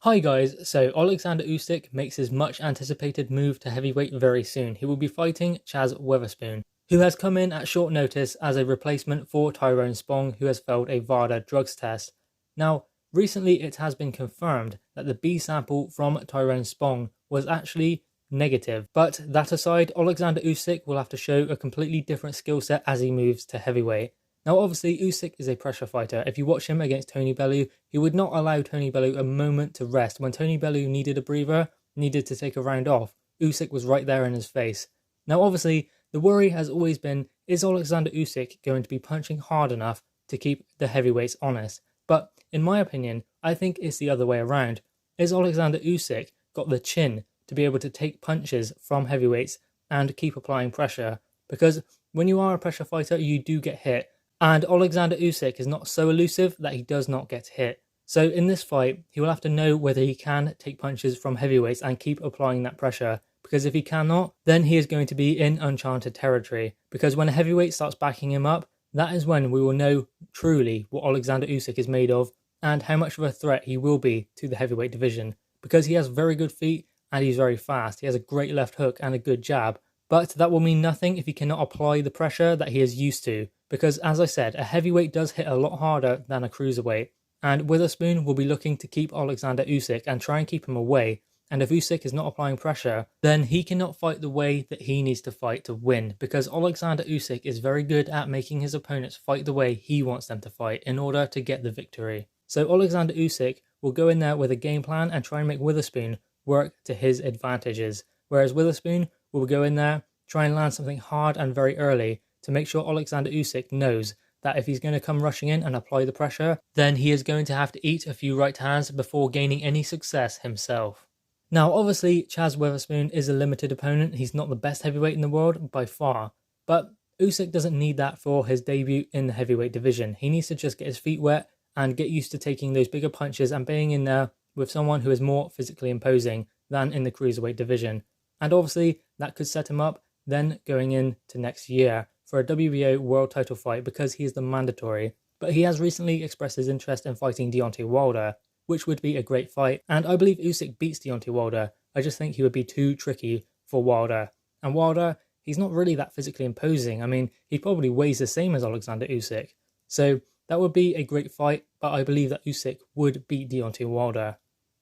Hi guys, so Oleksandr Usyk makes his much anticipated move to heavyweight very soon. He will be fighting Chaz Weatherspoon, who has come in at short notice as a replacement for Tyrone Spong, who has failed a VADA drugs test. Now, recently it has been confirmed that the B sample from Tyrone Spong was actually negative. But that aside, Oleksandr Usyk will have to show a completely different skill set as he moves to heavyweight. Now, obviously, Usyk is a pressure fighter. If you watch him against Tony Bellew, he would not allow Tony Bellew a moment to rest. When Tony Bellew needed a breather, needed to take a round off, Usyk was right there in his face. Now, obviously, the worry has always been, is Oleksandr Usyk going to be punching hard enough to keep the heavyweights honest? But in my opinion, I think it's the other way around. Is Oleksandr Usyk got the chin to be able to take punches from heavyweights and keep applying pressure? Because when you are a pressure fighter, you do get hit. And Oleksandr Usyk is not so elusive that he does not get hit. So in this fight, he will have to know whether he can take punches from heavyweights and keep applying that pressure. Because if he cannot, then he is going to be in uncharted territory. Because when a heavyweight starts backing him up, that is when we will know truly what Oleksandr Usyk is made of and how much of a threat he will be to the heavyweight division. Because he has very good feet and he's very fast. He has a great left hook and a good jab. But that will mean nothing if he cannot apply the pressure that he is used to. Because, as I said, a heavyweight does hit a lot harder than a cruiserweight. And Witherspoon will be looking to keep Oleksandr Usyk and try and keep him away. And if Usyk is not applying pressure, then he cannot fight the way that he needs to fight to win. Because Oleksandr Usyk is very good at making his opponents fight the way he wants them to fight in order to get the victory. So Oleksandr Usyk will go in there with a game plan and try and make Witherspoon work to his advantages. Whereas Witherspoon will go in there, try and land something hard and very early to make sure Oleksandr Usyk knows that if he's going to come rushing in and apply the pressure, then he is going to have to eat a few right hands before gaining any success himself. Now, obviously, Chaz Weatherspoon is a limited opponent. He's not the best heavyweight in the world by far, but Usyk doesn't need that for his debut in the heavyweight division. He needs to just get his feet wet and get used to taking those bigger punches and being in there with someone who is more physically imposing than in the cruiserweight division. And obviously, that could set him up then going into next year for a WBO world title fight because he is the mandatory. But he has recently expressed his interest in fighting Deontay Wilder, which would be a great fight. And I believe Usyk beats Deontay Wilder. I just think he would be too tricky for Wilder. And Wilder, he's not really that physically imposing. I mean, he probably weighs the same as Oleksandr Usyk. So that would be a great fight, but I believe that Usyk would beat Deontay Wilder.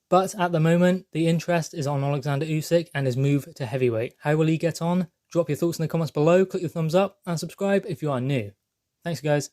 But at the moment, the interest is on Oleksandr Usyk and his move to heavyweight. How will he get on? Drop your thoughts in the comments below, click the thumbs up, and subscribe if you are new. Thanks guys.